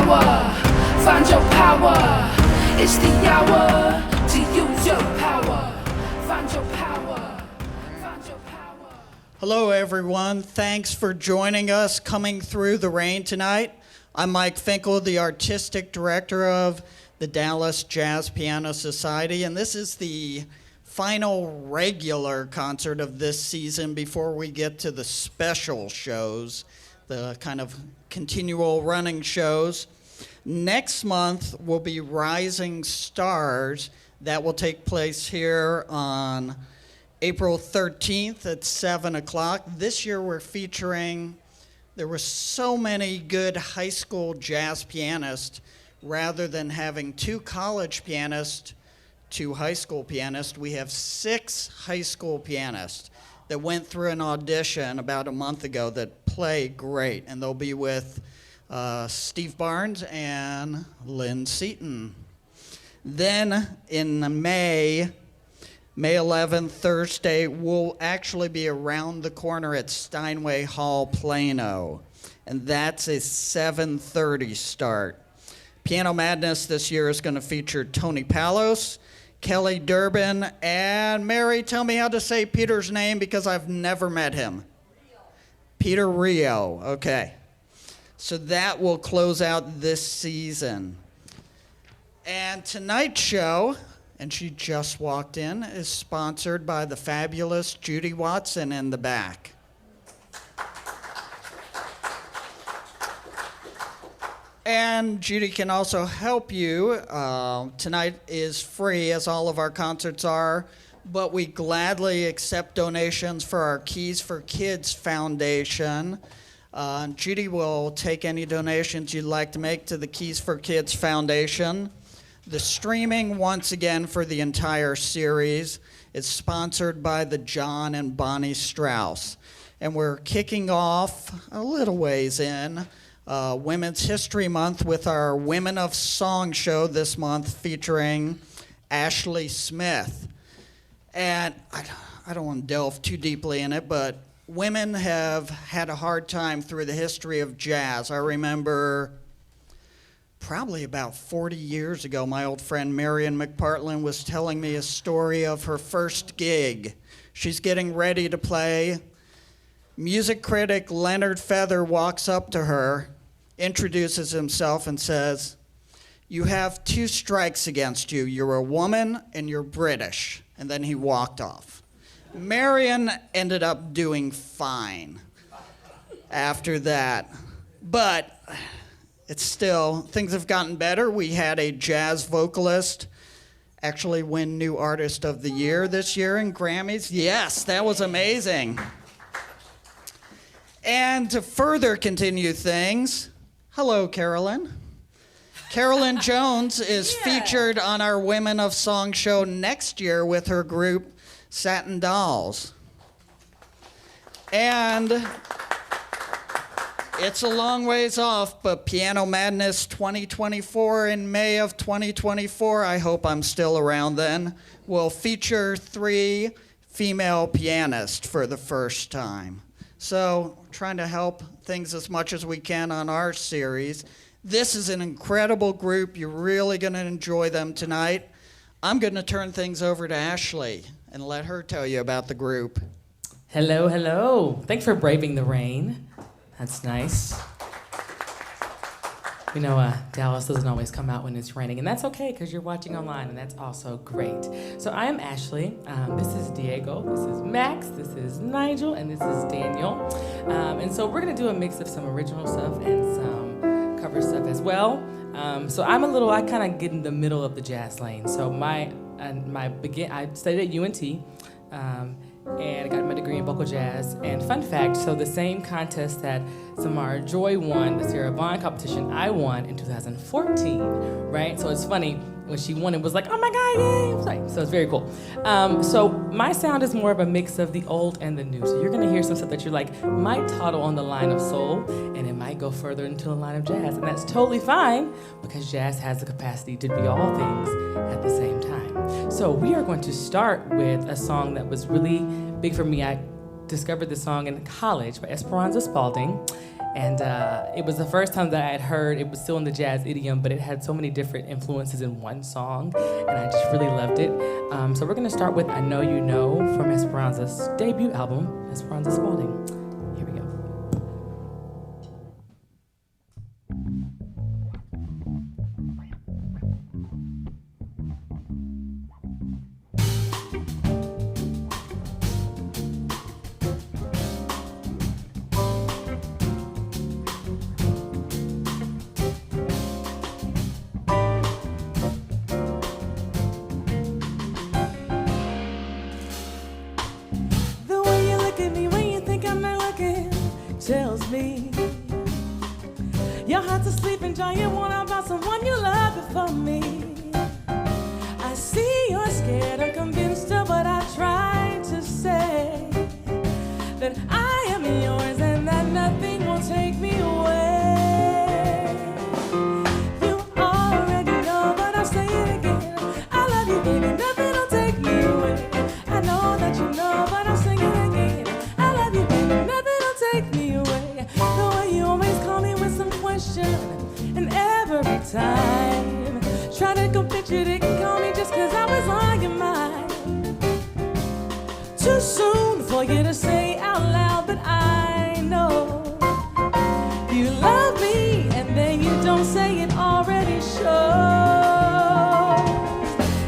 power, find your power. It's the hour to use your power. Find your power, find your power. Hello everyone, thanks for joining us coming through the rain tonight. I'm Mike Finkel, the artistic director of the Dallas Jazz Piano Society, and this is the final regular concert of this season before we get to the special shows, the kind of continual running shows. Next month will be Rising Stars. That will take place here on April 13th at 7 o'clock. This year we're featuring, there were so many good high school jazz pianists. Rather than having 2 college pianists, 2 high school pianists, we have 6 high school pianists that went through an audition about a month ago that play great. And they'll be with Steve Barnes and Lynn Seaton. Then in May 11th, Thursday, we'll actually be around the corner at Steinway Hall, Plano. And that's a 7:30 start. Piano Madness this year is going to feature Tony Palos, Kelly Durbin, and Mary, tell me how to say Peter's name because I've never met him. Rio. Peter Rio, okay. So that will close out this season. And tonight's show, and she just walked in, is sponsored by the fabulous Judy Watson in the back. And Judy can also help you. Tonight is free, as all of our concerts are, but we gladly accept donations for our Keys for Kids Foundation. Judy will take any donations you'd like to make to the Keys for Kids Foundation. The streaming, once again, for the entire series is sponsored by the John and Bonnie Strauss. And we're kicking off a little ways in Women's History Month with our Women of Song show this month featuring Ashleigh Smith. And I don't want to delve too deeply in it, but women have had a hard time through the history of jazz. I remember probably about 40 years ago, my old friend Marion McPartland was telling me a story of her first gig. She's getting ready to play. Music critic Leonard Feather walks up to her, introduces himself and says, "You have 2 strikes against you. You're a woman and you're British." And then he walked off. Marion ended up doing fine after that. But it's still, things have gotten better. We had a jazz vocalist actually win New Artist of the Year this year in Grammys. Yes, that was amazing. And to further continue things, hello, Carolyn. Carolyn Jones is featured on our Women of Song show next year with her group, Satin Dolls. And it's a long ways off, but Piano Madness 2024 in May of 2024, I hope I'm still around then, will feature 3 female pianists for the first time. So, trying to help things as much as we can on our series. This is an incredible group. You're really going to enjoy them tonight. I'm going to turn things over to Ashleigh and let her tell you about the group. Hello, hello. Thanks for braving the rain. That's nice. You know, Dallas doesn't always come out when it's raining, and that's okay because you're watching online, and that's also great. So I am Ashleigh. This is Diego. This is Max. This is Nigel, and this is Daniel. And so we're going to do a mix of some original stuff and some cover stuff as well. So I kind of get in the middle of the jazz lane. So I studied at UNT. And I got my degree in vocal jazz. And fun fact, so the same contest that Samara Joy won, the Sarah Vaughan competition, I won in 2014, right? So it's funny, when she won, it was like, oh my God, yay! It was like, so it's very cool. So my sound is more of a mix of the old and the new. So you're gonna hear some stuff that you're like, might toddle on the line of soul, and it might go further into the line of jazz. And that's totally fine, because jazz has the capacity to be all things at the same time. So we are going to start with a song that was really big for me. I discovered this song in college by Esperanza Spalding. And it was the first time that I had heard, it was still in the jazz idiom, but it had so many different influences in one song, and I just really loved it. So we're gonna start with I Know You Know from Esperanza's debut album, Esperanza Spalding. Here we go. Tells me your heart's asleep and giant want about someone you love before me. I see you're scared, unconvinced of what I tried to say, that I am yours and that nothing will take me away. You already know, but I'll say it again. I love you, baby, nothing will take me away. I know that you know, but I'll sing it again. I love you, baby, nothing will take me away. The way you always call me with some question, and every time try to go picture it, call me just cause I was on your mind. Too soon for you to say out loud, but I know you love me, and then you don't say it already shows.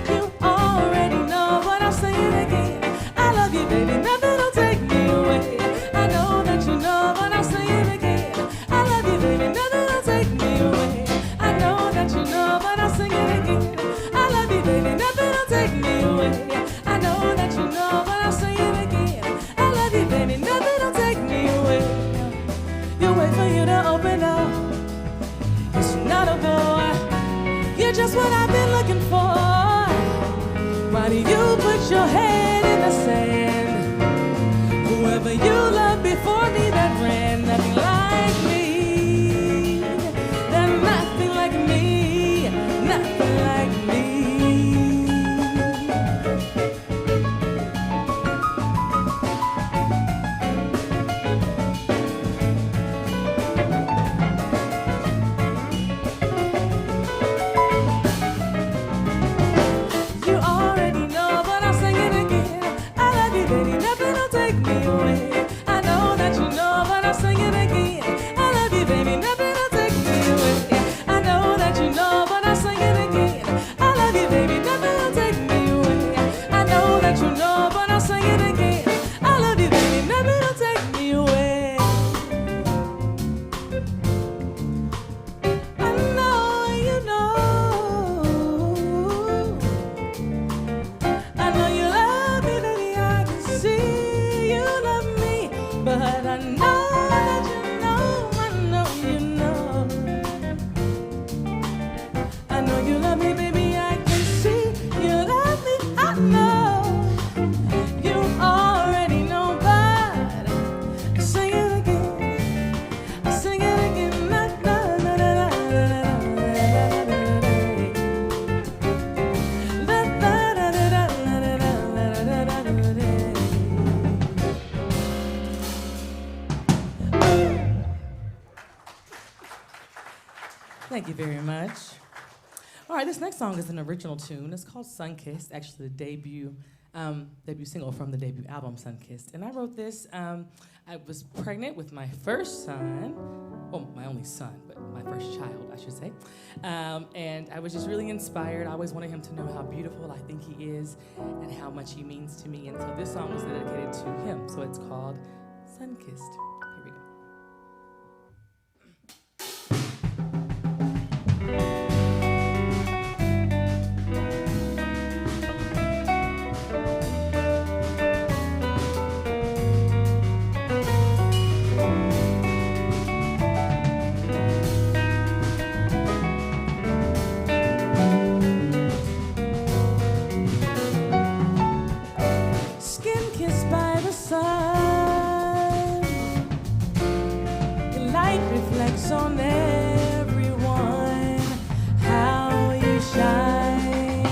You already know, but I'll say it again. I love you, baby, nothing will take me away. I know that you know, but I'll say it again. I love you, baby, nothing will take me away. I know that you know, but I'll sing it again. I love you, baby, nothing will take me away. I know that you know, but I'll say it again. I love you, baby, nothing will take me away. You wait for you to open up. It's not a boy. You're just what I've been looking for. Why do you put your head in the sand? Whoever you loved before me that ran, nothing like me. There's nothing like me, nothing like me. You already know, but I'll sing it again. I love you, baby, nothing will take me away. I know that you know, but I'll sing it again. I love you, baby, nothing will take me away. I know that you know, but I'll sing it again. I love you, baby, nothing will take me away. I know that you know, but I'll sing it again. I love you, baby, nothing will take me away. I know you know. I know you love me, baby, I can see you love me. But I know that you know, I know you know. I know you love me, baby, I can see you love me. I know you already know, but I sing it again. I sing it again. La, la, la, la, la, la, Thank you very much. All right, this next song is an original tune. It's called Sunkissed, actually the debut single from the debut album, Sunkissed. And I wrote this, I was pregnant with my first son, well, my only son, but my first child, I should say. And I was just really inspired. I always wanted him to know how beautiful I think he is and how much he means to me. And so this song was dedicated to him. So it's called Sunkissed. Here we go. On everyone, how you shine.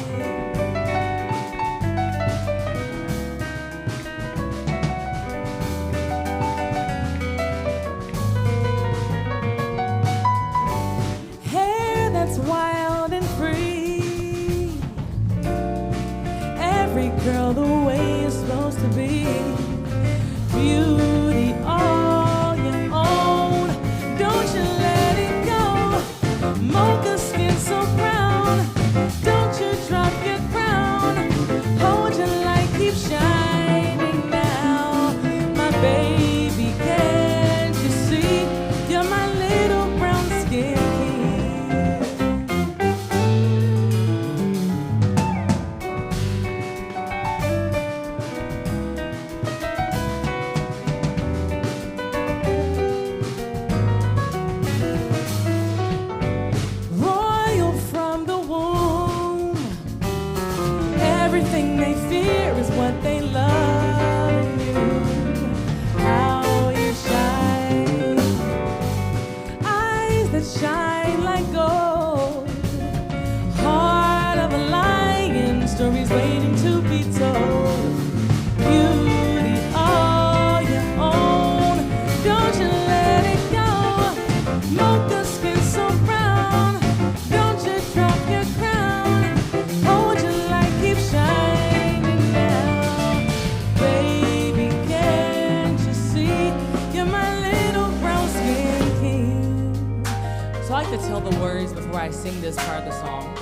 tell the words before I sing this part of the song.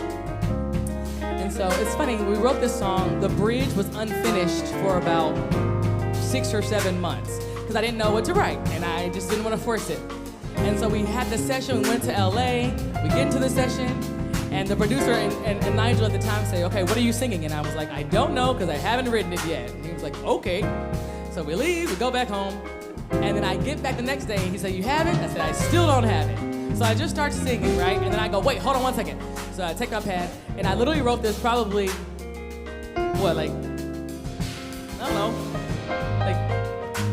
And so it's funny, we wrote this song, the bridge was unfinished for about 6 or 7 months because I didn't know what to write and I just didn't want to force it. And so we had the session, we went to LA, we get into the session, and the producer and Nigel at the time say, okay, what are you singing? And I was like, I don't know because I haven't written it yet. And he was like, okay. So we leave, we go back home, and then I get back the next day and he said, you have it? I said, I still don't have it. So I just start singing, right? And then I go, wait, hold on 1 second. So I take my pad, and I literally wrote this probably, like, I don't know, like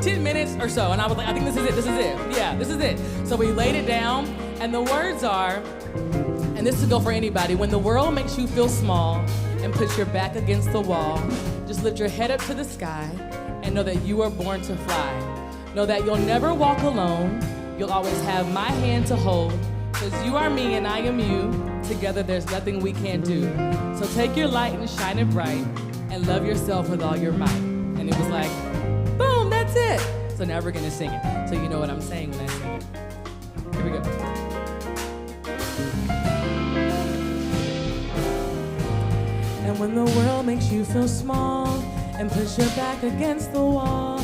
10 minutes or so. And I was like, I think this is it. Yeah, this is it. So we laid it down, and the words are, and this is go for anybody, when the world makes you feel small and puts your back against the wall, just lift your head up to the sky and know that you were born to fly. Know that you'll never walk alone. You'll always have my hand to hold, because you are me and I am you. Together there's nothing we can't do. So take your light and shine it bright and love yourself with all your might. And it was like, boom, that's it. So now we're gonna sing it. So you know what I'm saying when I sing it. Here we go. And when the world makes you feel small and push your back against the wall,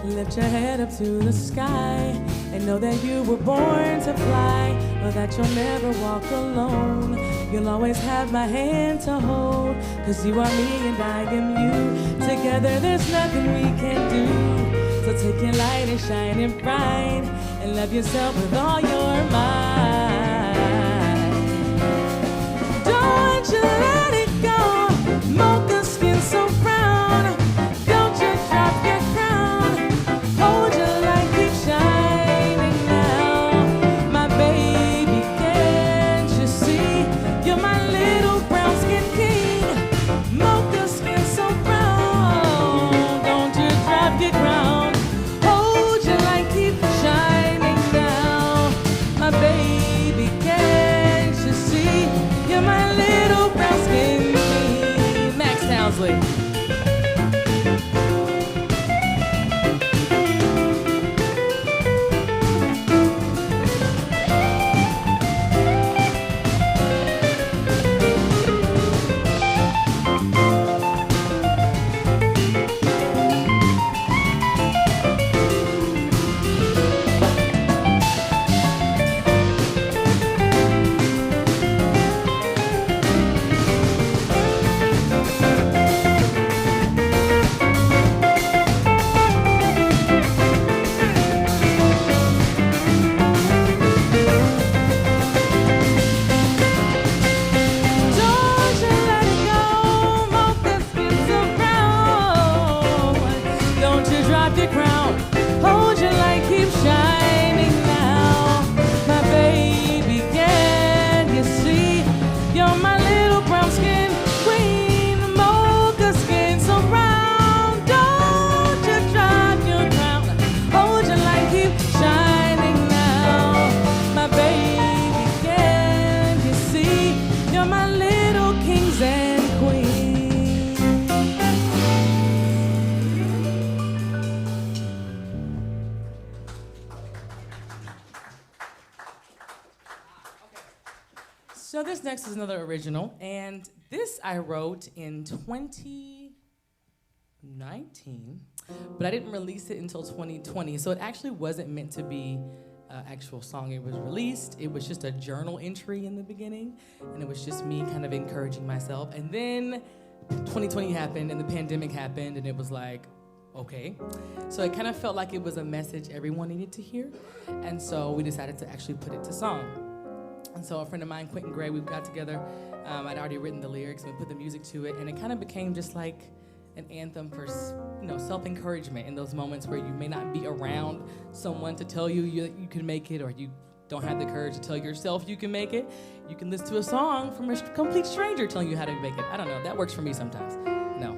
lift your head up to the sky and know that you were born to fly. Know that you'll never walk alone. You'll always have my hand to hold, cause you are me and I am you. Together there's nothing we can do. So take your light and shine it bright and love yourself with all your might. Don't you let it go. Mocha skin so brown. Don't you drop your crown. Hold your light, keep shining now. My baby, can't you see? You're my little brown skin king. Mocha skin so brown. Don't you drop your crown. Hold your light, keep shining now. My baby, can't you see? You're my little brown skin king. Max Townsley. So this next is another original, and this I wrote in 2019, but I didn't release it until 2020, so it actually wasn't meant to be an actual song. It was released, it was just a journal entry in the beginning, and it was just me kind of encouraging myself, and then 2020 happened, and the pandemic happened, and it was like, okay. So it kind of felt like it was a message everyone needed to hear, and so we decided to actually put it to song. And so a friend of mine, Quentin Gray, we got together. I'd already written the lyrics, and we put the music to it, and it kind of became just like an anthem for, self-encouragement in those moments where you may not be around someone to tell you you can make it, or you don't have the courage to tell yourself you can make it. You can listen to a song from a complete stranger telling you how to make it. I don't know, that works for me sometimes. No,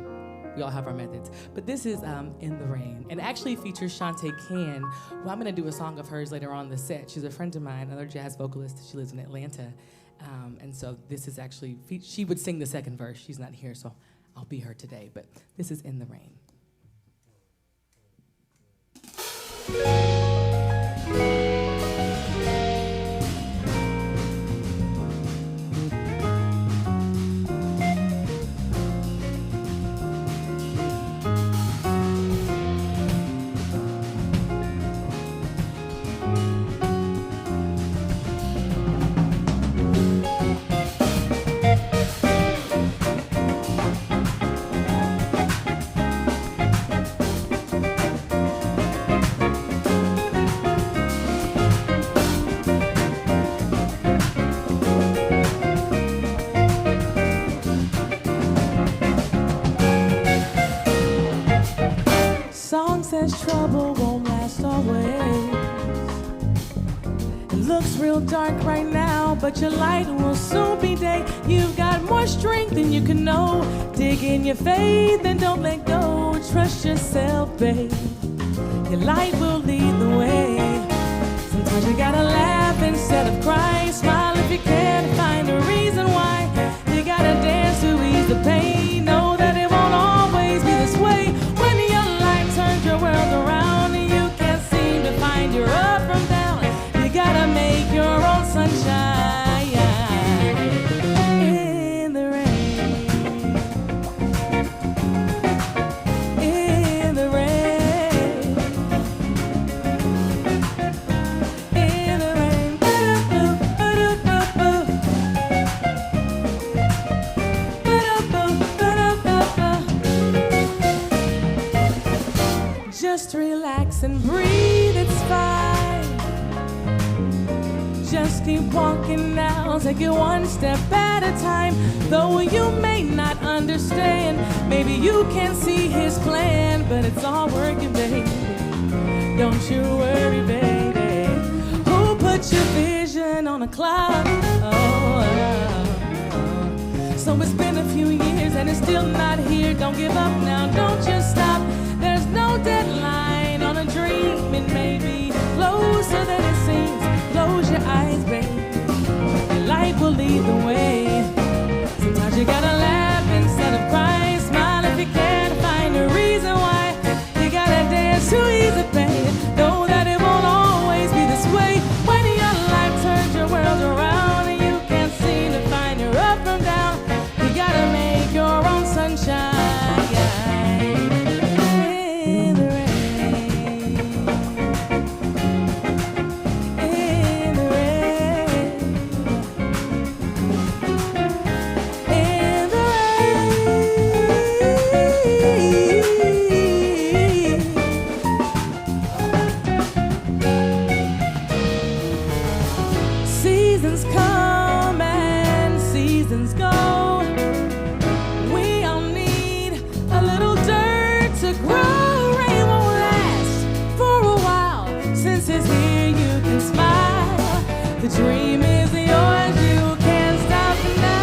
we all have our methods. But this is In the Rain, and actually features Shantae Can, who I'm gonna do a song of hers later on the set. She's a friend of mine, another jazz vocalist. She lives in Atlanta. And so this is actually, she would sing the second verse. She's not here, so I'll be her today, but this is In the Rain. says trouble won't last always. It looks real dark right now, but your light will soon be day. You've got more strength than you can know. Dig in your faith and don't let go. Trust yourself, babe. Your light will lead the way. Sometimes you gotta laugh instead of cry. Smile if you can't find a reason why. You gotta dance to ease the pain. Know that it won't always be this way. When your light turns your world around and you can't seem to find your up from down, you gotta make your own sunshine. In the rain. In the rain. In the rain. Just relax and breathe, it's fine. Just keep walking now, take it one step at a time. Though you may not understand, maybe you can't see his plan, but it's all working, baby. Don't you worry, baby. Who put your vision on a cloud? So it's been a few years and it's still not here. Don't give up now, don't just stop. There's no deadline on a dream. It may be closer than it seems. Close your eyes, babe. Your light will lead the way. Sometimes you gotta laugh instead of cry. Smile if you can't find a reason why. You gotta dance to ease the pain. Know that it won't always be this way. When your life turns your world around and you can't seem to find your up from down, you gotta make your own sunshine. In the rain. In the rain. In the rain. Seasons come and seasons go. We all need a little dirt to grow. Rain won't last for a while. Since it's here, you can smile. The dream is yours, you can't stop now.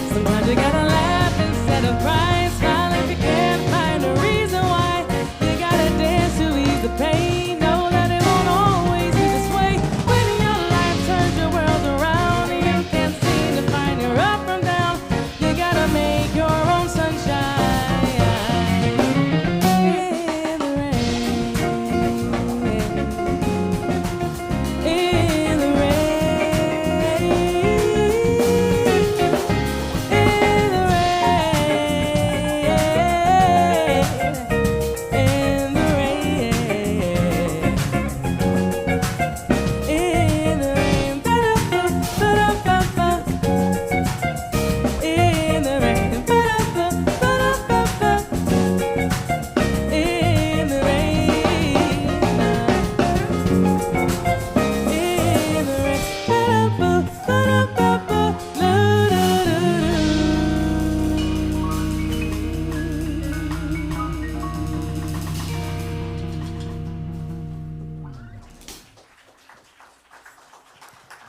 Sometimes you gotta laugh instead of cry. Smile if you can't find a reason why. You gotta dance to ease the pain. Know that it won't always be this way. When your life turns your world around and you can't seem to find your up from down, you gotta make your own sunshine. In the rain. In the rain. In the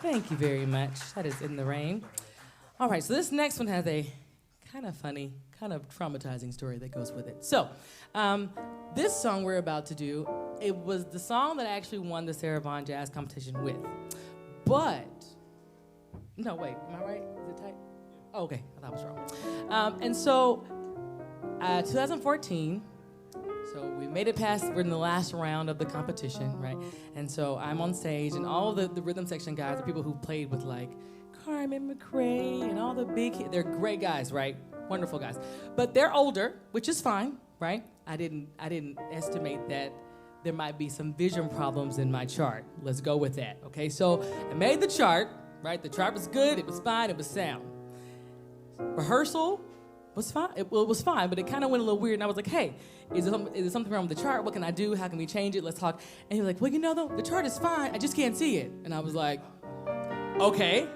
Thank you very much. That is In the Rain. All right, so this next one has a kind of funny, kind of traumatizing story that goes with it. So, this song we're about to do, it was the song that I actually won the Sarah Vaughan Jazz Competition with. But, no, wait, am I right? Is it tight? Oh, okay, I thought I was wrong. And so, 2014, So we made it past, we're in the last round of the competition, right? And so I'm on stage, and all the rhythm section guys are people who played with like Carmen McRae and all the big, they're great guys, right? Wonderful guys. But they're older, which is fine, right? I didn't estimate that there might be some vision problems in my chart. Let's go with that, okay? So I made the chart, right? The chart was good, it was fine, it was sound. Rehearsal was fine. It was fine, but it kind of went a little weird. And I was like, hey, is there something wrong with the chart? What can I do? How can we change it? Let's talk. And he was like, well, you know, the chart is fine. I just can't see it. And I was like, okay,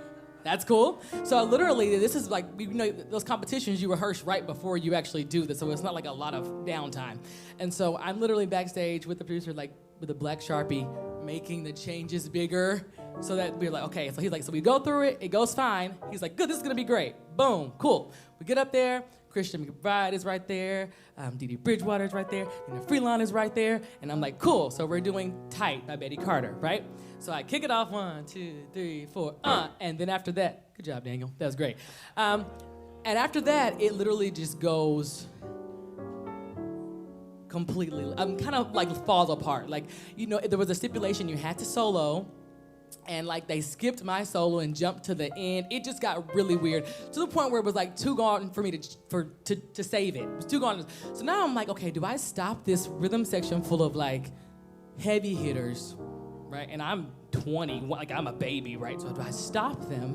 that's cool. So literally, this is like, you know, those competitions you rehearse right before you actually do this. So it's not like a lot of downtime. And so I'm literally backstage with the producer, like with a black Sharpie, making the changes bigger so that we're like, okay. So he's like, so we go through it. It goes fine. He's like, good, this is going to be great. Boom, cool. We get up there. Christian McBride is right there. Dee Bridgewater is right there. And Freelon is right there. And I'm like, cool. So we're doing Tight by Betty Carter, right? So I kick it off, 1, 2, 3, 4, and then after that, good job, Daniel. That was great. And after that, it literally just goes completely, kind of like falls apart. Like, you know, there was a stipulation you had to solo, and like they skipped my solo and jumped to the end. It just got really weird to the point where it was like too gone for me to save it. It was too gone. So now I'm like, okay, do I stop this rhythm section full of like heavy hitters, right? And I'm 20, like I'm a baby, right? So do I stop them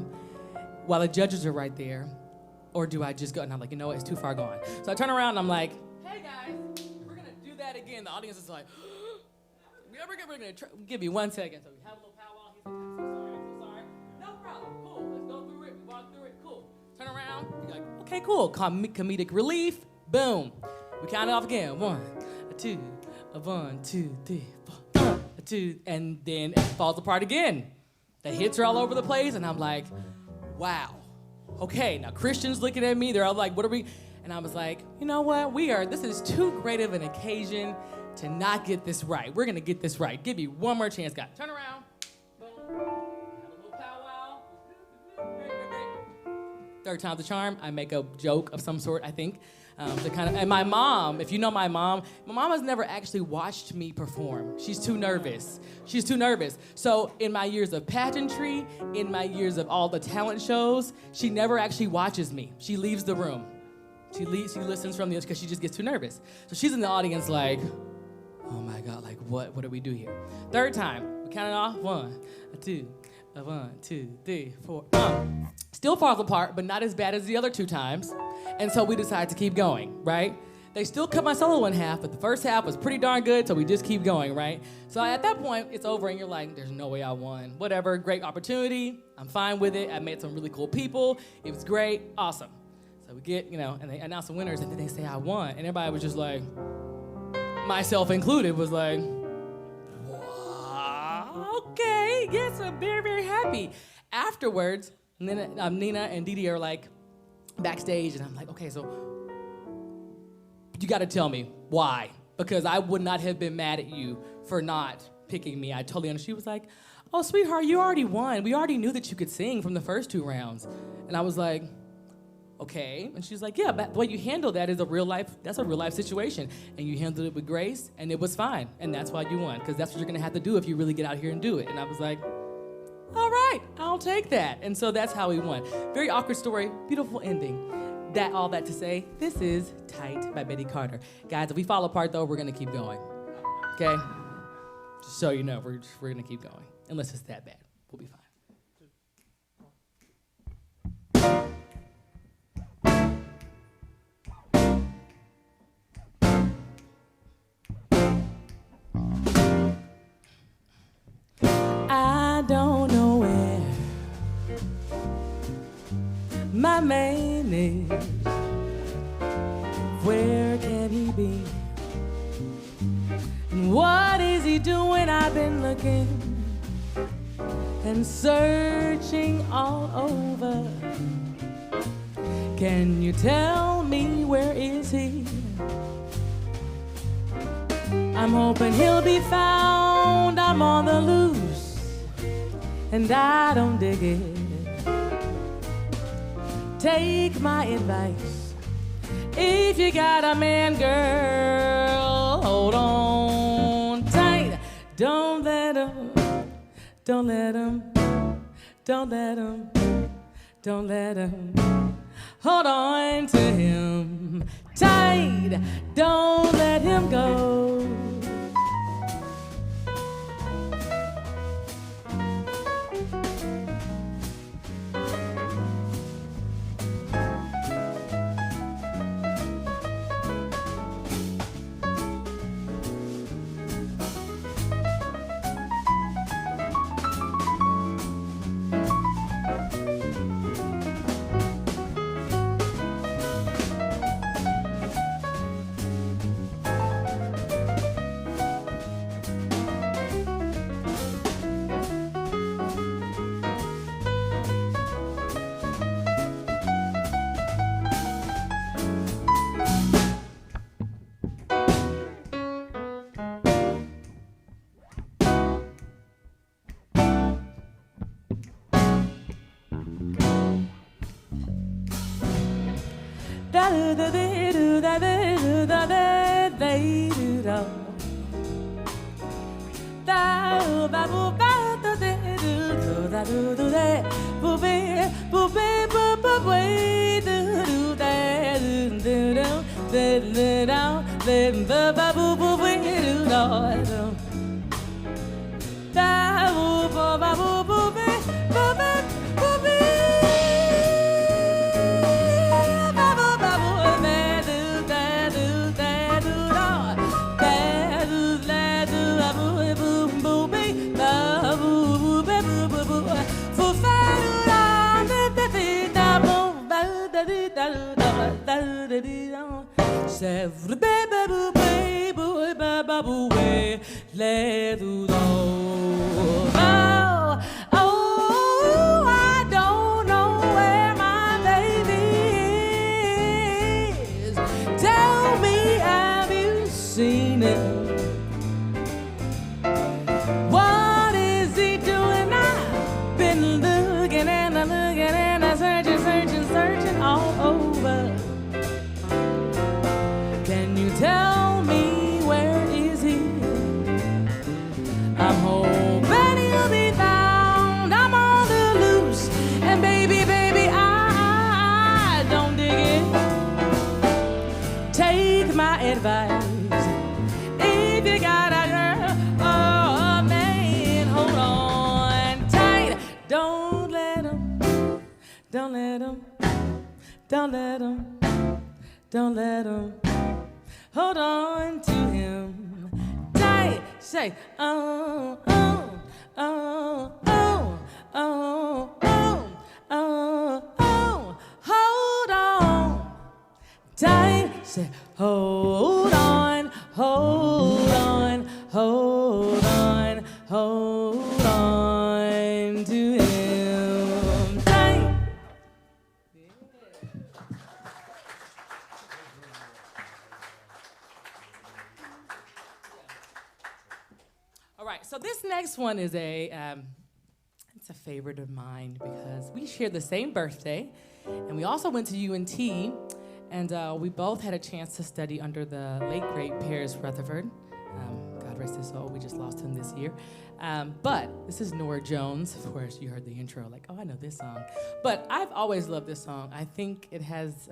while the judges are right there, or do I just go? And I'm like, you know what? It's too far gone. So I turn around and I'm like, hey guys, we're gonna do that again. The audience is like, we're gonna give you 1 second. So we have a little powwow. He's like, I'm so sorry. No problem. Cool. Let's go through it. We walk through it. Cool. Turn around. You're like, okay, cool. Comedic relief. Boom. We count it off again. 1, 2, 1, 2, 3, 4, 2, and then it falls apart again. The hits are all over the place, and I'm like, wow. Okay, now Christian's looking at me. They're all like, what are we? And I was like, you know what? This is too great of an occasion to not get this right. We're gonna get this right. Give me one more chance, guys. Turn around. Boom. Have a little powwow. Third time's the charm. I make a joke of some sort, I think. And my mom, if you know my mom has never actually watched me perform. She's too nervous. So in my years of pageantry, in my years of all the talent shows, she never actually watches me. She leaves the room. She listens from the because she just gets too nervous. So she's in the audience like, oh my God, like what do we do here? Third time, we count it off. 1, 2, 1, 2, 3, 4. Still falls apart, but not as bad as the other 2 times. And so we decide to keep going, right? They still cut my solo in half, but the first half was pretty darn good, so we just keep going, right? So at that point, it's over, and you're like, there's no way I won. Whatever, great opportunity. I'm fine with it. I met some really cool people. It was great, awesome. So we get, and they announce the winners, and then they say I won. And everybody was just like, myself included, was like, okay, yes, I'm very, very happy. Afterwards, and then Nina and Didi are like backstage, and I'm like, okay, so you got to tell me why, because I would not have been mad at you for not picking me. I totally understand. She was like, oh, sweetheart, you already won. We already knew that you could sing from the first 2 rounds. And I was like, okay. And she's like, yeah, but the way you handle that is that's a real life situation. And you handled it with grace, and it was fine. And that's why you won, because that's what you're going to have to do if you really get out here and do it. And I was like, all right, I'll take that. And so that's how we won. Very awkward story, beautiful ending. All that to say, this is Tight by Betty Carter. Guys, if we fall apart, though, we're going to keep going. Okay? Just so you know, we're going to keep going. Unless it's that bad. We'll be fine. I don't know where my man is. Where can he be? And what is he doing? I've been looking and searching all over. Can you tell me where is he? I'm hoping he'll be found. I'm on the loose and I don't dig it. Take my advice. If you got a man, girl, hold on tight. Don't let him, don't let him, don't let him, don't let him. Hold on to him tight. Don't let him go. I don't know where my baby is. Tell me, have you seen him? What is he doing? I've been looking and I'm looking and I'm searching, searching, searching all over. Can you tell me where is he? I'm hoping he'll be found. I'm on the loose, and baby, baby, I don't dig it. Take my advice. If you got a girl or a man, hold on tight. Don't let him, don't let him, don't let him, don't let him. Hold on to him tight. Say, oh, oh, oh, oh, oh, oh, oh, oh. Hold on tight. Say, hold on, hold on, hold on, hold on to him tight. All right, so this next one is it's a favorite of mine because we share the same birthday, and we also went to UNT, and we both had a chance to study under the late great Piers Rutherford. God rest his soul, we just lost him this year. But this is Norah Jones. Of course, you heard the intro, like, oh, I know this song. But I've always loved this song. I think it has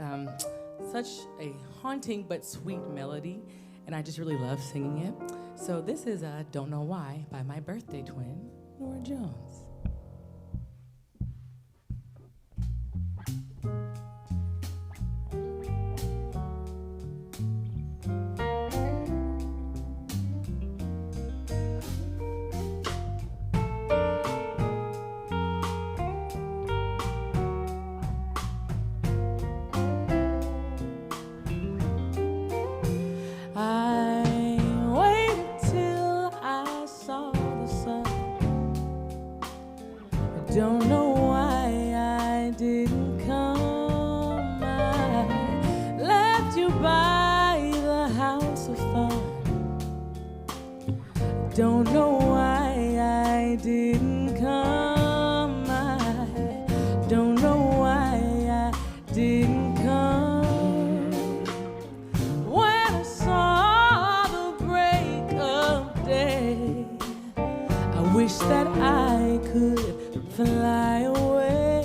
such a haunting but sweet melody, and I just really love singing it. So this is Don't Know Why by my birthday twin, Norah Jones. Don't know why I didn't come. I left you by the house of fun. Don't know why I didn't come. I don't know why I didn't come. When I saw the Wish that I could fly away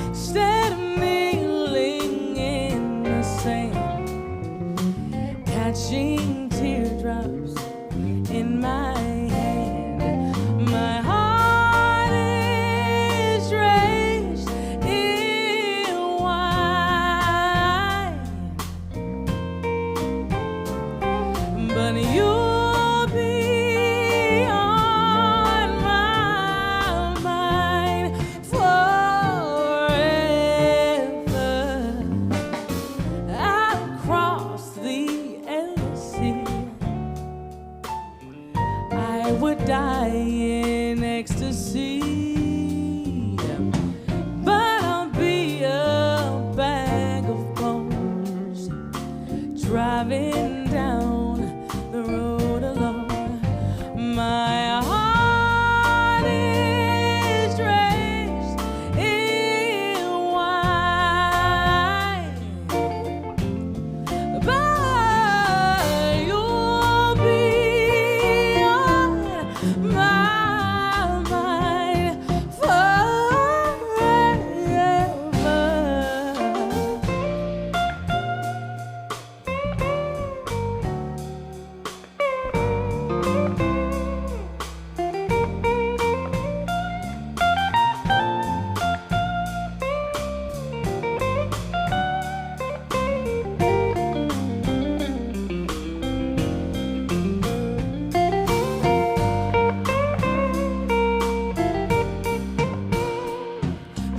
instead of kneeling in the sand, catching teardrops in my hand. My heart is drenched in wine, but you'll be on my mind forever. I'll cross the endless sea. I would die in ecstasy, but I'll be a bag of bones driving down the road alone. My heart is drenched in wine, but you'll be on my mind forever.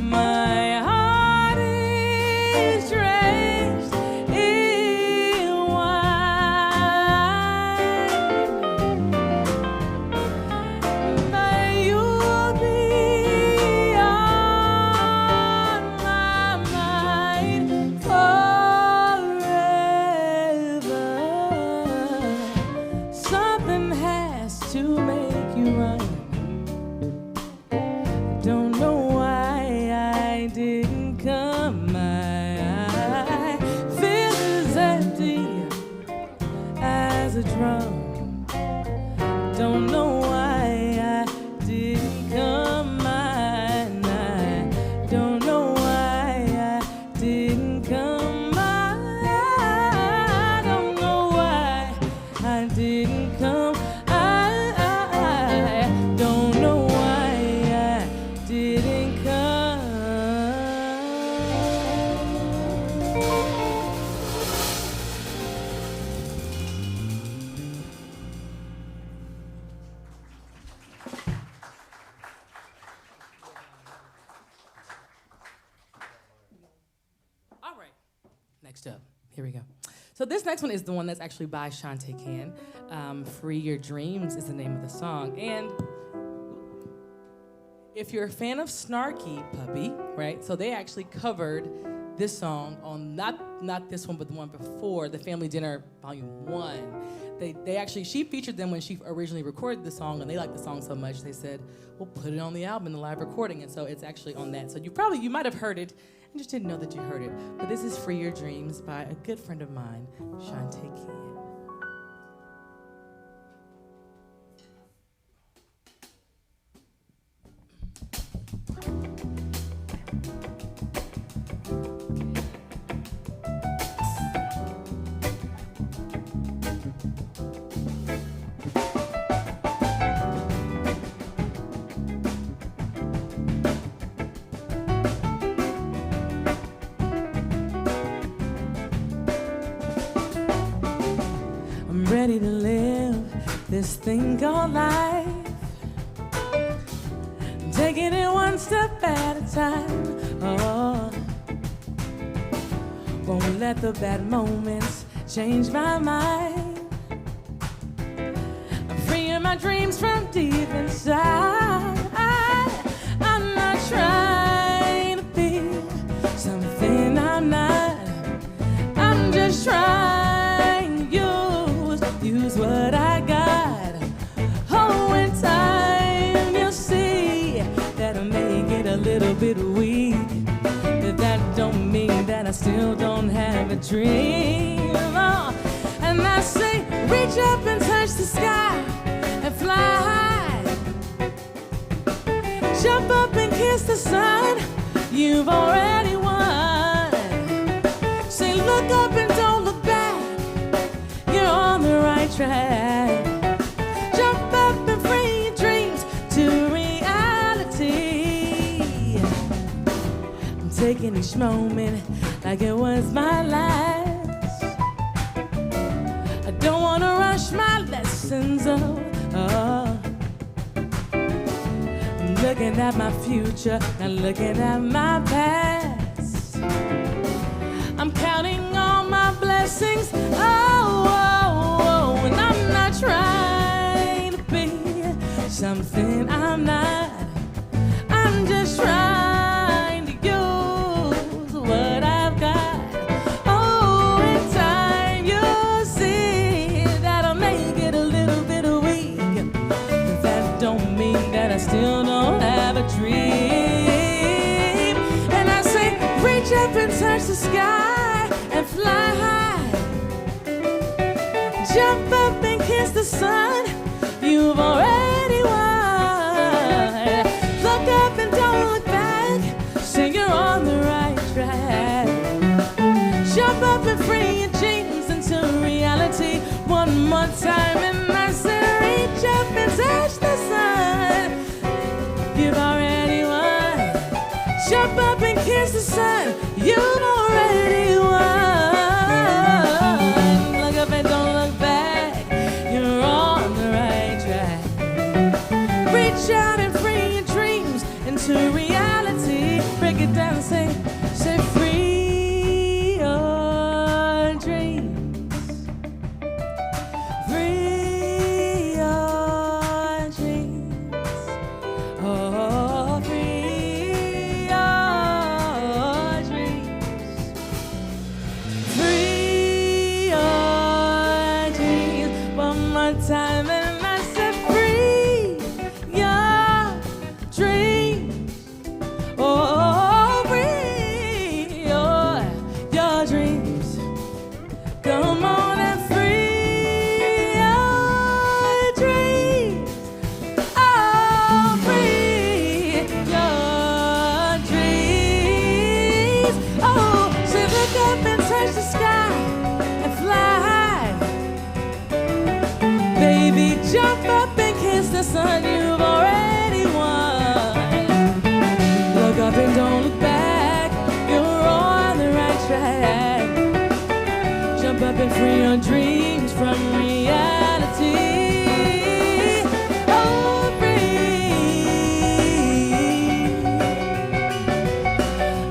My heart is drenched in wine, but you'll be on my mind forever. Something has to make you run. Don't know why I didn't come. My feel as empty as a drum. Don't know why I didn't come. I don't know why I didn't come. I don't know why I didn't come. I don't know why I didn't come. All right. Next up, here we go. So this next one is the one that's actually by Shantae Can. Free Your Dreams is the name of the song. And if you're a fan of Snarky Puppy, right? So they actually covered this song on not this one, but the one before, the Family Dinner Volume 1. They actually, she featured them when she originally recorded the song, and they liked the song so much, they said, we'll put it on the album, the live recording, and so it's actually on that. So you might have heard it, and just didn't know that you heard it. But this is Free Your Dreams by a good friend of mine, Shantae Can. I'm ready to live this thing called life, taking it one step at a time. Oh, won't let the bad moments change my mind. I'm freeing my dreams from deep inside. I'm not trying to be something I'm not. I'm just trying to use what I got. Oh, in time you'll see that I may get a little bit weak, but that don't mean that I still don't have a dream. Oh, and I say, reach up and touch the sky and fly high. the sun, you've already won. Say, look up and don't look back, you're on the right track. Jump up and free your dreams to reality. I'm taking each moment like it was my last. I don't wanna rush my lessons, oh. I'm looking at my future, not looking at my past. I'm counting all my blessings, oh, and I'm not trying to be something I'm not. I'm just trying to use what I've got. Oh, in time you'll see that I'll make it a little bit weak. But that don't mean that I still don't have a dream. And I say, reach up and touch the sky and fly high. Jump up and kiss the sun, you've already won. Look up and don't look back, so you're on the right track. Jump up and free your dreams into reality one more time. And I say, reach up and touch the sun, you've already won. Jump up and kiss the sun, you've already won. Look up and don't look back, you're on the right track. Reach out and free your dreams into reality. Break it down and say free your dreams. Free your dreams. Oh, free your dreams. Free your dreams. One more time and I said free your dreams. Oh, free your dreams. Come on and free your dreams. Oh, free your dreams. Oh, so look up and touch the sky and fly high. Baby, jump up and kiss the sun, you've already won. Look up and don't look back, you're on the right track. Jump up and free your dreams from reality. Oh, free.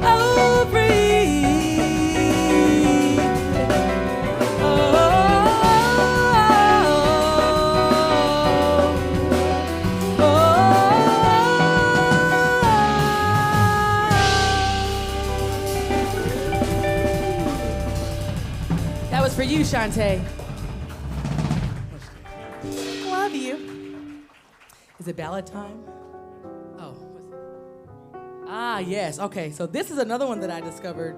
Oh, free. That was for you, Shantae. Love you. Is it ballad time? Oh, what's it? Ah, yes. Okay, so this is another one that I discovered.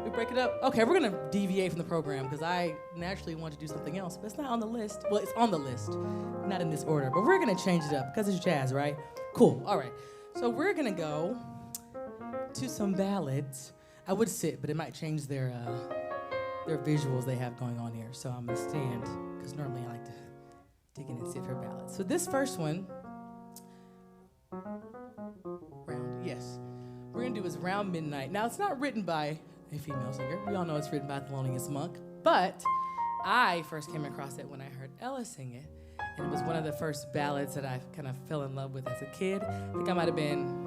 We break it up. Okay, we're gonna deviate from the program because I naturally want to do something else, but it's not on the list. Well, it's on the list, not in this order, but we're gonna change it up because it's jazz, right? Cool. All right. So we're gonna go to some ballads. I would sit, but it might change their visuals they have going on here. So I'm gonna stand because normally I like to dig in and sit for ballads. So this first one, we're gonna do is Round Midnight. Now it's not written by a female singer. We all know it's written by Thelonious Monk, but I first came across it when I heard Ella sing it, and it was one of the first ballads that I kind of fell in love with as a kid. I think I might have been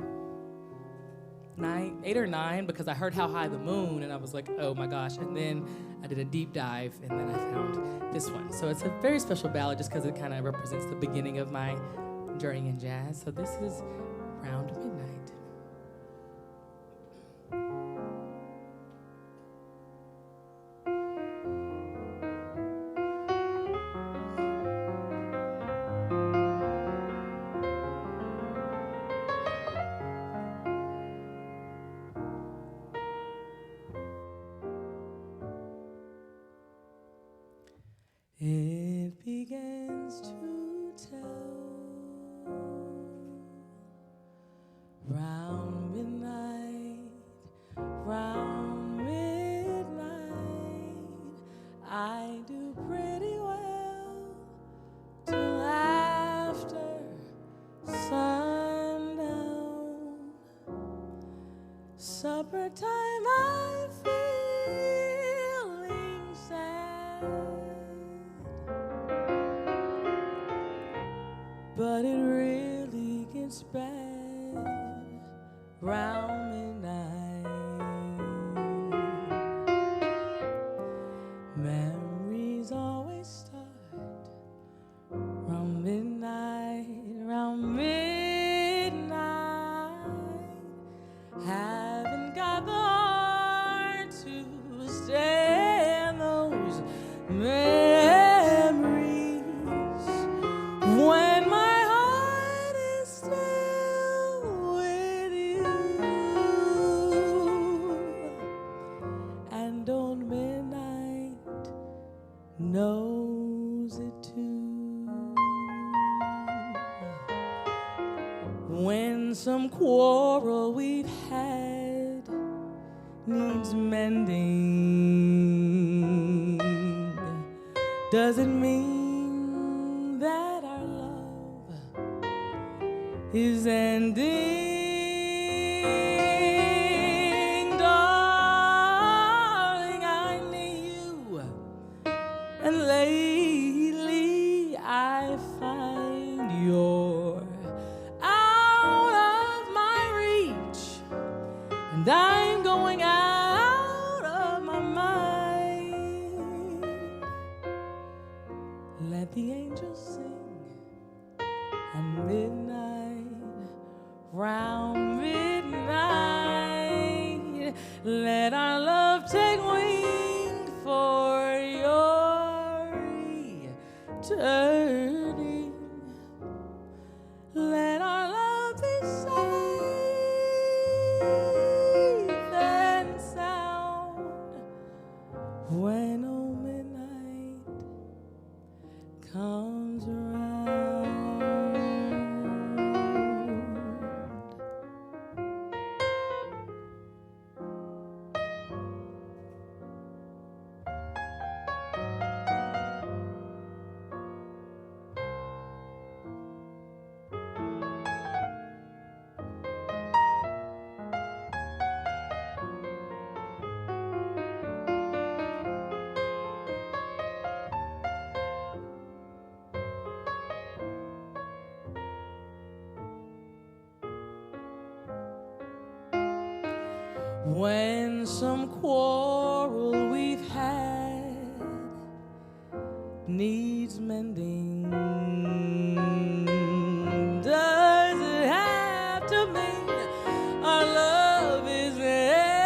8 or 9 because I heard How High the Moon and I was like, oh my gosh. And then I did a deep dive and then I found this one. So it's a very special ballad just because it kind of represents the beginning of my journey in jazz. So this is Round Midnight. It begins to tell supper time I'm feeling sad, but it really gets bad round midnight. Memories always start round midnight, round midnight. Haven't got the heart to stand those memories when my heart is still with you. And on midnight knows it too. When some quarrel we've had needs mending, does it mean that our love is ending? Darling, I need you, and lately I find you're out of my reach, and I'm going out of my mind. Let the angels sing at midnight, round midnight. Let our love take wing for your returning. Let our love be safe and sound when old midnight comes around. When some quarrel we've had needs mending, does it have to mean our love is ending?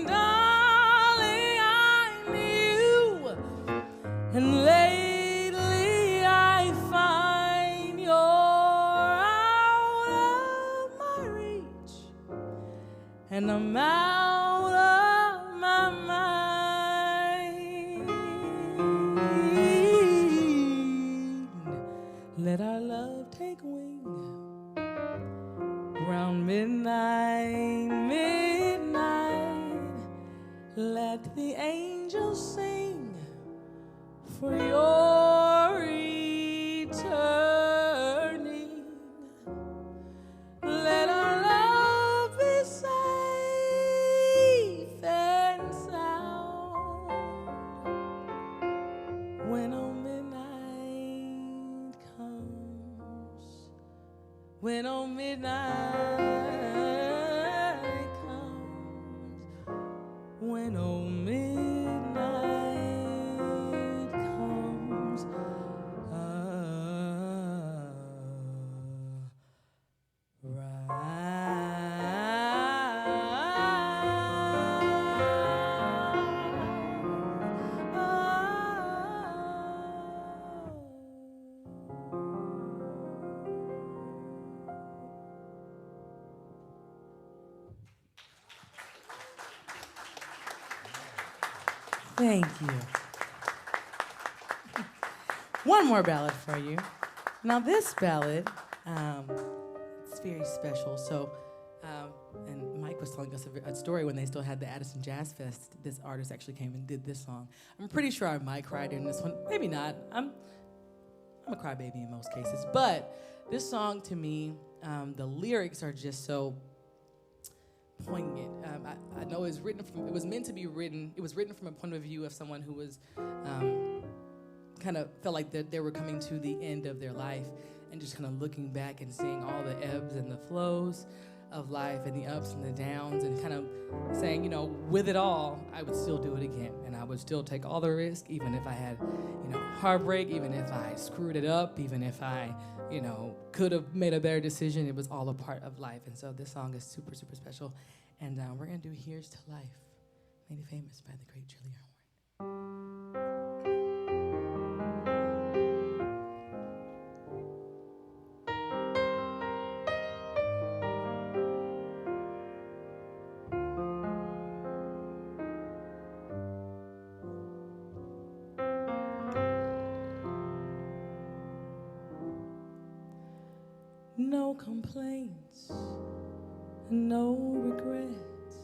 Darling, I knew, and lately I find you're out of my reach, and I'm out of my mind. Let our love take wing round midnight, midnight. Let the angels sing for your returning. Let our love be safe and sound when old midnight comes. When old midnight comes. When old midnight comes. Thank you. One more ballad for you. Now this ballad, it's very special. So, and Mike was telling us a story when they still had the Addison Jazz Fest. This artist actually came and did this song. I'm pretty sure I might cry during this one. Maybe not. I'm a crybaby in most cases. But this song to me the lyrics are just so poignant. I know it was meant to be written. It was written from a point of view of someone who was kind of felt like that they were coming to the end of their life, and just kind of looking back and seeing all the ebbs and the flows of life and the ups and the downs, and kind of saying, with it all, I would still do it again, and I would still take all the risk, even if I had, heartbreak, even if I screwed it up, even if I, could have made a better decision. It was all a part of life, and so this song is super, super special, and we're gonna do "Here's to Life," made famous by the great Julia Horn. No complaints, no regrets.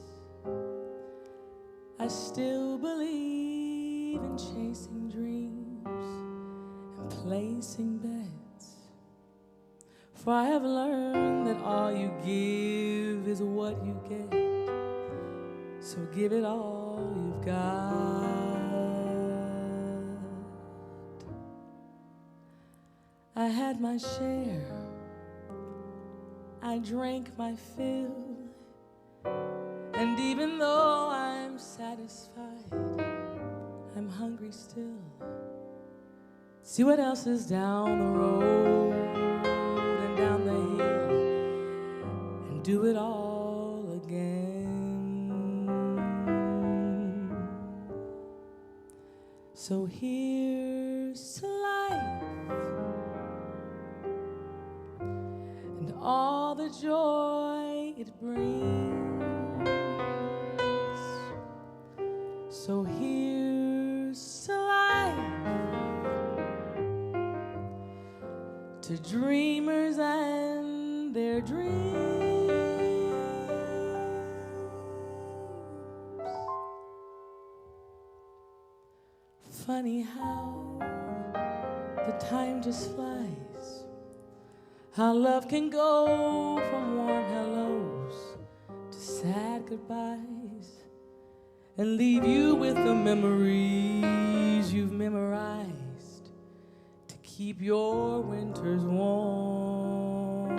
I still believe in chasing dreams and placing bets. For I have learned that all you give is what you get. So give it all you've got. I had my share, I drank my fill, and even though I'm satisfied, I'm hungry still. See what else is down the road and down the hill, and do it all again. So here's to life and all the joy it brings. So here's to life, to dreamers and their dreams. Funny how the time just flies, how love can go from warm hellos to sad goodbyes, and leave you with the memories you've memorized to keep your winters warm.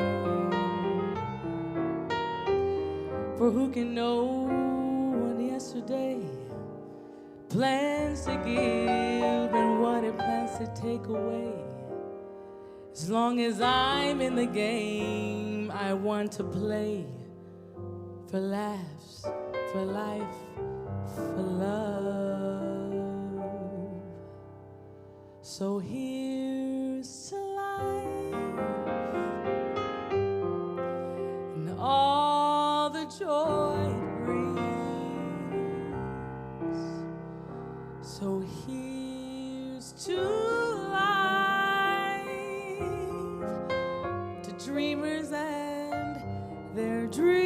For who can know what yesterday plans to give and what it plans to take away? As long as I'm in the game, I want to play for laughs, for life, for love. So here's to life and all the joy it brings. So here's to life, to dreamers and their dreams.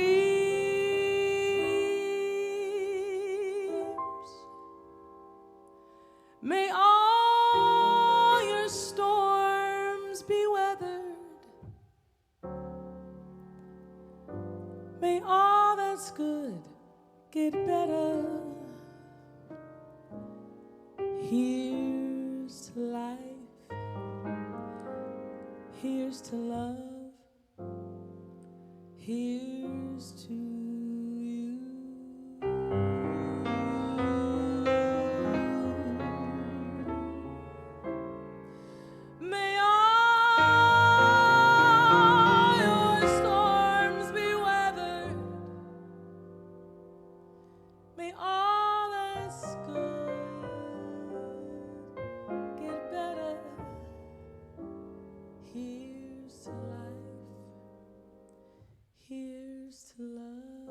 May all your storms be weathered. May all that's good get better. Here's to life, here's to love, here's to you. May all your storms be weathered. May all that's good get better. Here's to life, here's to love.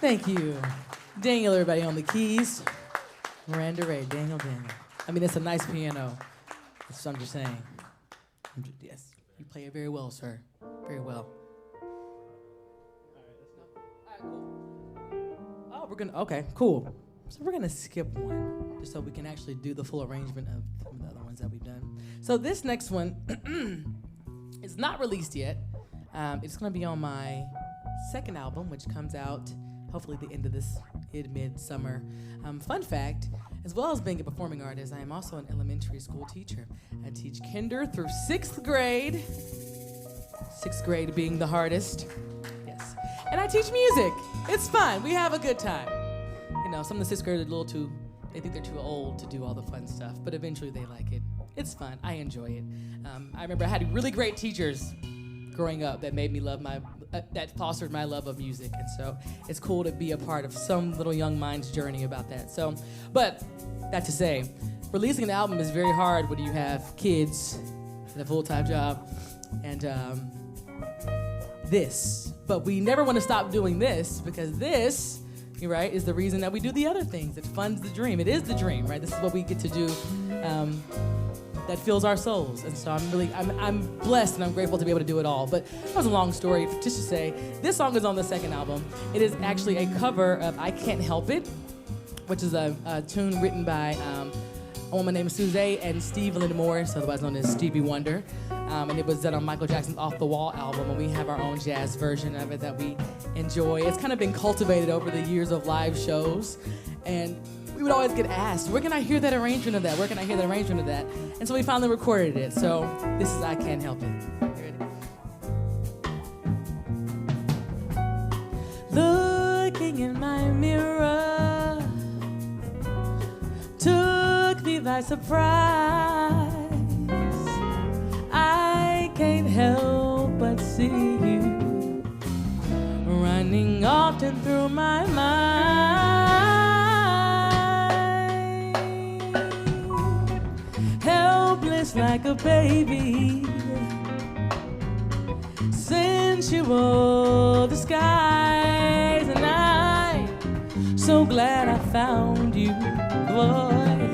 Thank you. Daniel, everybody on the keys. Marandure, Daniel. I mean, it's a nice piano. That's what I'm just saying. Yes, you play it very well, sir. Very well. Oh, okay, cool. So we're gonna skip one, just so we can actually do the full arrangement of some of the other ones that we've done. So this next one is not released yet. It's gonna be on my second album, which comes out hopefully the end of this mid-summer. Fun fact, as well as being a performing artist, I am also an elementary school teacher. I teach kinder through 6th grade. 6th grade being the hardest. Yes. And I teach music. It's fun. We have a good time. You know, some of the 6th graders are a little too, they think they're too old to do all the fun stuff, but eventually they like it. It's fun. I enjoy it. I remember I had really great teachers growing up that made me love that fostered my love of music. And so it's cool to be a part of some little young mind's journey about that. So, but that to say, releasing an album is very hard when you have kids and a full-time job and this. But we never want to stop doing this because this, you're right, is the reason that we do the other things. It funds the dream. It is the dream, right? This is what we get to do. That fills our souls. And so I'm blessed and I'm grateful to be able to do it all. But that was a long story. Just to say, this song is on the second album. It is actually a cover of I Can't Help It, which is a tune written by a woman named Suze and Steve Linda Morris, otherwise known as Stevie Wonder. And it was done on Michael Jackson's Off the Wall album, and we have our own jazz version of it that we enjoy. It's kind of been cultivated over the years of live shows. And we would always get asked, where can I hear that arrangement of that? Where can I hear that arrangement of that? And so we finally recorded it. So this is I Can't Help It. Here it is. Looking in my mirror took me by surprise. I can't help but see you running often through my mind. Like a baby, sensual disguise, and I'm so glad I found you. Boy,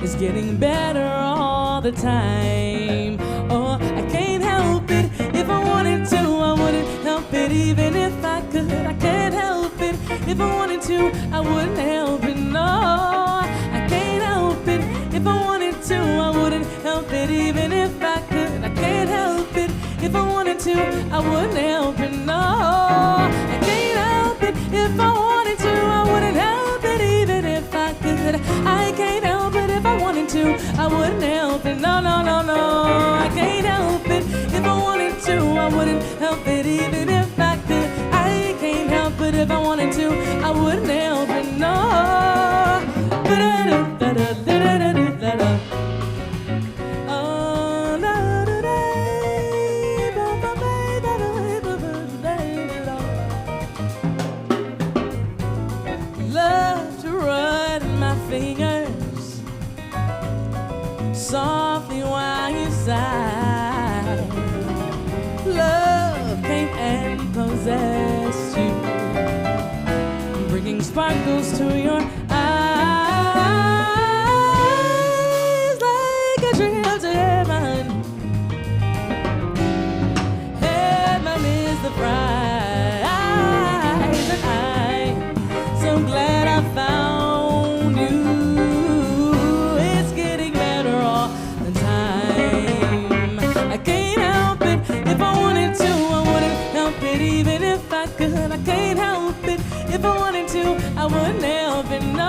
it's getting better all the time. Oh, I can't help it. If I wanted to, I wouldn't help it. Even if I could, I can't help it. If I wanted to, I wouldn't help it. No, I can't help it. If I wanted to, I wouldn't help it. Even if I could, I can't help it. If I wanted to, I wouldn't help it. No, I can't help it. If I wanted to, I wouldn't help it. Even if I could, I can't help it. If I wanted to, I wouldn't help it. No, no, no, no, I can't help it. If I wanted to, I wouldn't help it. Even if I could, I can't help it. If I wanted to, I wouldn't help it. No. Love to run my fingers softly while you sigh. Love came and possessed you, bringing sparkles to your eyes like a trip to heaven. Heaven is the prize, and I'm so glad I found you. It's getting better all the time. I can't help it. If I wanted to, I wouldn't help it. Even if I could, I can't help it. If I wanted to, I wouldn't help it. No,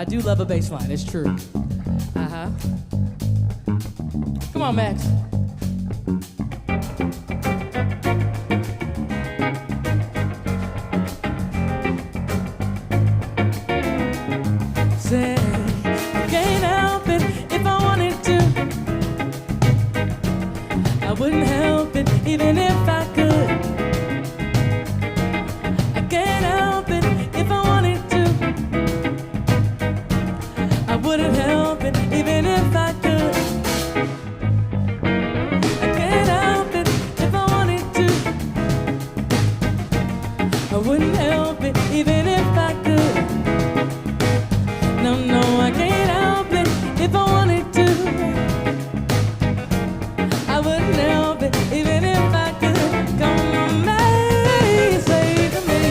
I do love a bass line, it's true. Uh-huh. Come on, Max. Say, I can't help it if I wanted to. I wouldn't help it even if I could. I can't help it if I wanted to. I wouldn't help it even if I could. I can't help it if I wanted to. I wouldn't help it even if I could. No, no, I can't help it if I wanted to. I wouldn't help it even if I could. Come on, May, say to me.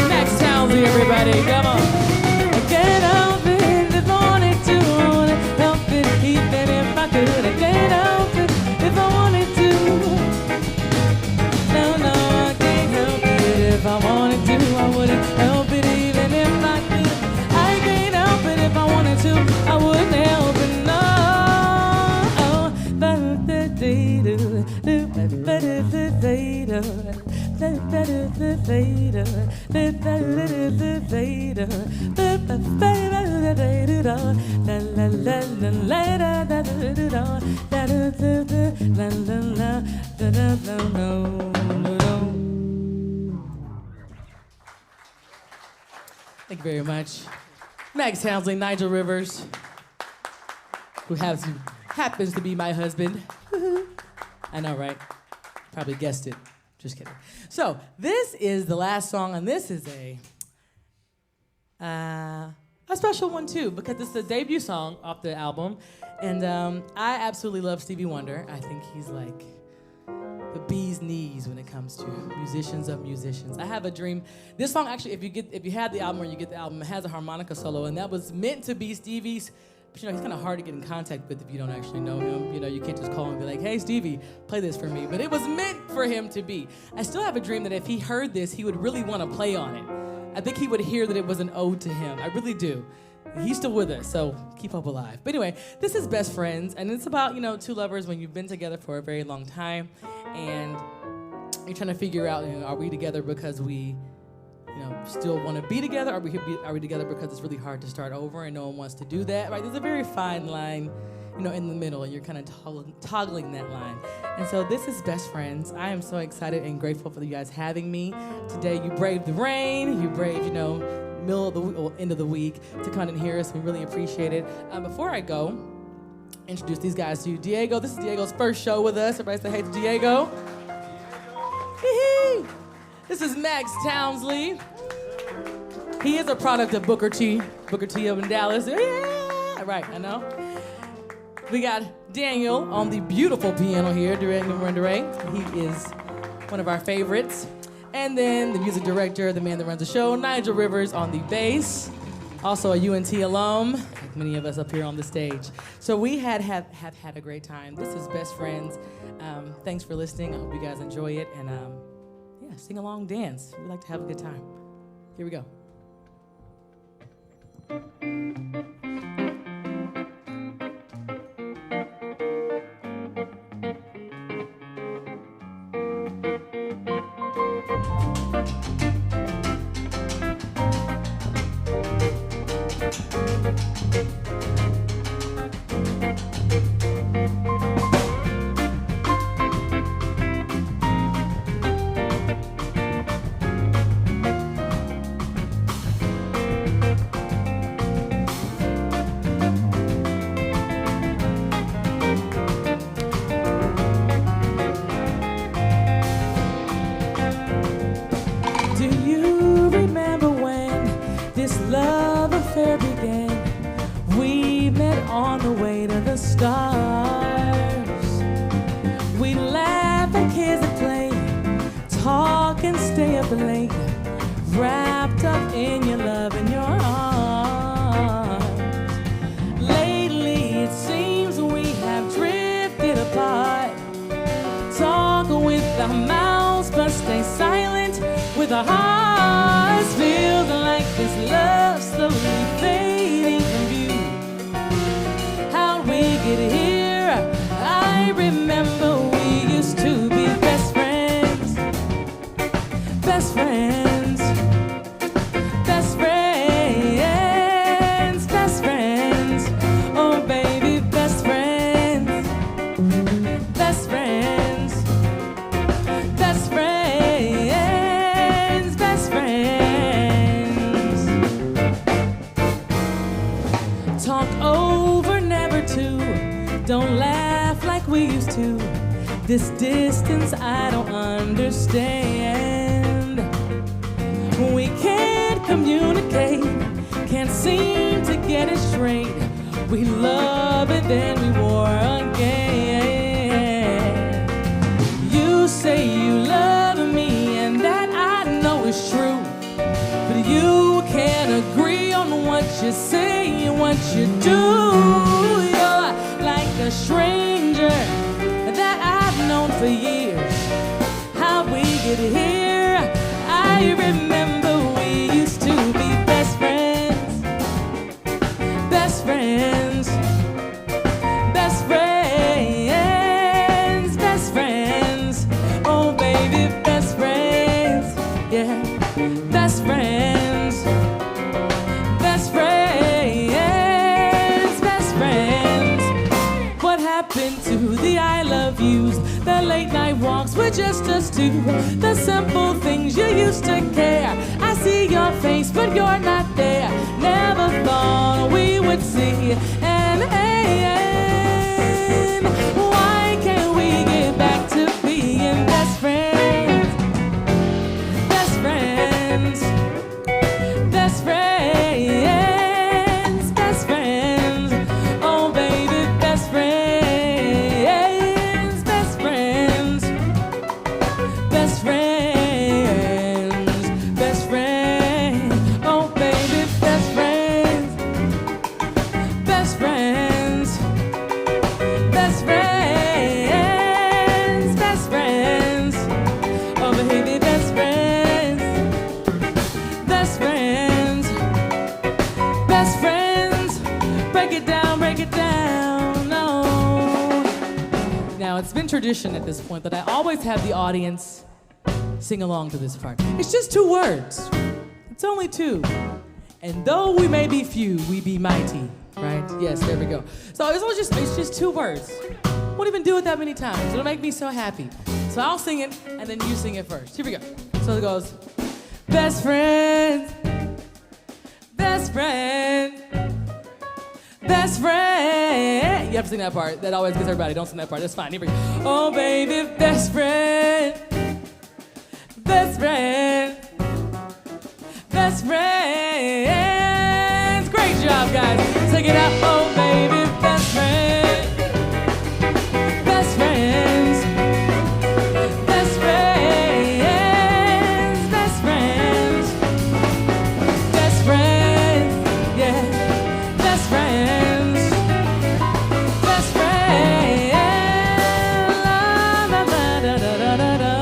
Max Townsley, everybody, come on. I can't help it if I wanted to. I wouldn't help it even if I could. I can't help it if I wanted to. No, no, I can't help it if I wanted to. I wouldn't help it even if I could. I can't help it if I wanted to. I wouldn't help it, no. Thank you very much. Max Townsley, Nigel Rivers, who happens to be my husband. I know, right? Probably guessed it. Just kidding. So this is the last song, and this is a special one too, because it's the debut song off the album, and I absolutely love Stevie Wonder. I think he's like the bee's knees when it comes to musicians of musicians. I have a dream. This song actually, if you have the album or you get the album, it has a harmonica solo, and that was meant to be Stevie's. But he's kind of hard to get in contact with if you don't actually know him. You can't just call him and be like, hey, Stevie, play this for me. But it was meant for him to be. I still have a dream that if he heard this, he would really want to play on it. I think he would hear that it was an ode to him. I really do. He's still with us, so keep hope alive. But anyway, this is Best Friends, and it's about, two lovers when you've been together for a very long time, and you're trying to figure out, are we together because we still want to be together? Are we together because it's really hard to start over and no one wants to do that? Right? There's a very fine line, in the middle, and you're kind of toggling that line. And so this is Best Friends. I am so excited and grateful for you guys having me today. You braved the rain. You braved, middle of the end of the week to come and hear us. We really appreciate it. Before I go, introduce these guys to you. Diego. This is Diego's first show with us. Everybody say hey to Diego. Hee-hee. This is Max Townsley. He is a product of Booker T up in Dallas. Yeah, right, I know. We got Daniel on the beautiful piano here, Marandure. He is one of our favorites. And then the music director, the man that runs the show, Nigel Rivers on the bass. Also a UNT alum, like many of us up here on the stage. So we have had a great time. This is Best Friends. Thanks for listening. I hope you guys enjoy it. And sing along, dance. We like to have a good time. Here we go. talk and stay up late, wrapped up in your love and your arms. Lately it seems we have drifted apart, talk with our mouths but stay silent with our hearts. Feels like this love slowly fading from view. How'd we get here? I remember we used to be best friends, best friends, best friends, best friends. Oh baby, best friends, best friends, best friends, best friends. Talk over, never to. Don't laugh like we used to. This distance I don't understand. We can't communicate, can't seem to get it straight. We love and then we war again. You say you love me and that I know is true, but you can't agree on what you say and what you do. You're like a stranger that I've known for years. How we get here? I remember we used to be best friends, best friends, best friends, best friends. Oh baby, best friends, yeah, best friends, best friends, best friends. What happened to the I love yous, the late night walks with just us two, the simple things you used to care? I see your face, but you're not there. Never thought we would see an end. Why can't we get back to being best friends? Best friends, best friends, best friends. Oh baby, best friends, best friends, best friends, best friends. Oh baby, best friends, best friends, best friends, best friends. Oh baby, best friends, best friends, best friends. Break it down, break it down. No. Now it's been tradition at this point that I always have the audience sing along to this part. It's just 2 words. It's only 2. And though we may be few, we be mighty, right? Yes, there we go. So it's just 2 words. Won't even do it that many times. It'll make me so happy. So I'll sing it, and then you sing it first. Here we go. So it goes, best friend, best friend, best friend. You have to sing that part. That always gets everybody. Don't sing that part. That's fine. Here we go. Oh, baby, best friend, best friend, best friends. Great job, guys. Take it out. Oh, baby, best friend, best friends, best friends, best friends, best friends, yeah, best friends, best friends. La, la, la, da, da, da, da, da.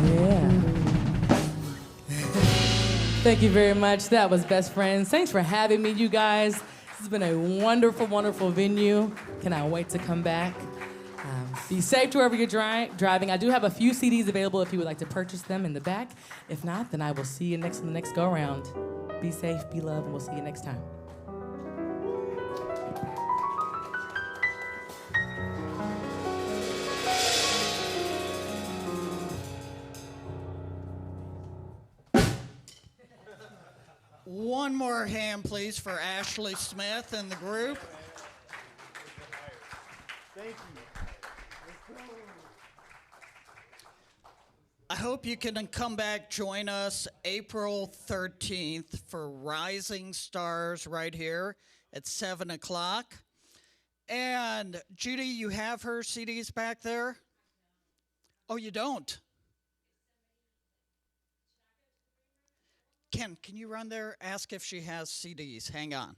Yeah. Thank you very much. That was Best Friends. Thanks for having me, you guys. This has been a wonderful, wonderful venue. Cannot wait to come back. Be safe to wherever you're driving. I do have a few CDs available if you would like to purchase them in the back. If not, then I will see you on the next go-around. Be safe, be loved, and we'll see you next time. One more hand, please, for Ashleigh Smith and the group. Thank you. I hope you can come back, join us April 13th for Rising Stars right here at 7 o'clock. And Judy, you have her CDs back there? Oh, you don't? Ken, can you run there? Ask if she has CDs. Hang on.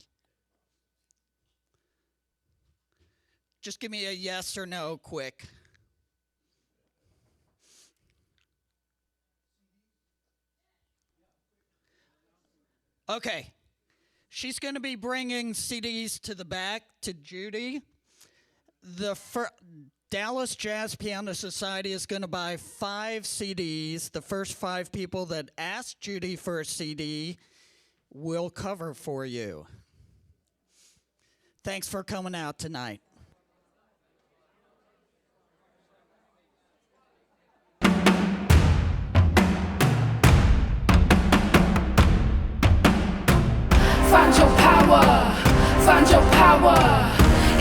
Just give me a yes or no quick. Okay. She's going to be bringing CDs to the back to Judy. The Dallas Jazz Piano Society is going to buy 5 CDs. The first 5 people that ask Judy for a CD will cover for you. Thanks for coming out tonight. Find your power, find your power.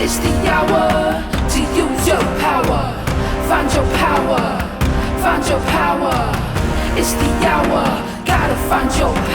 It's the hour to use your power. Find your power, find your power. It's the hour, gotta find your power.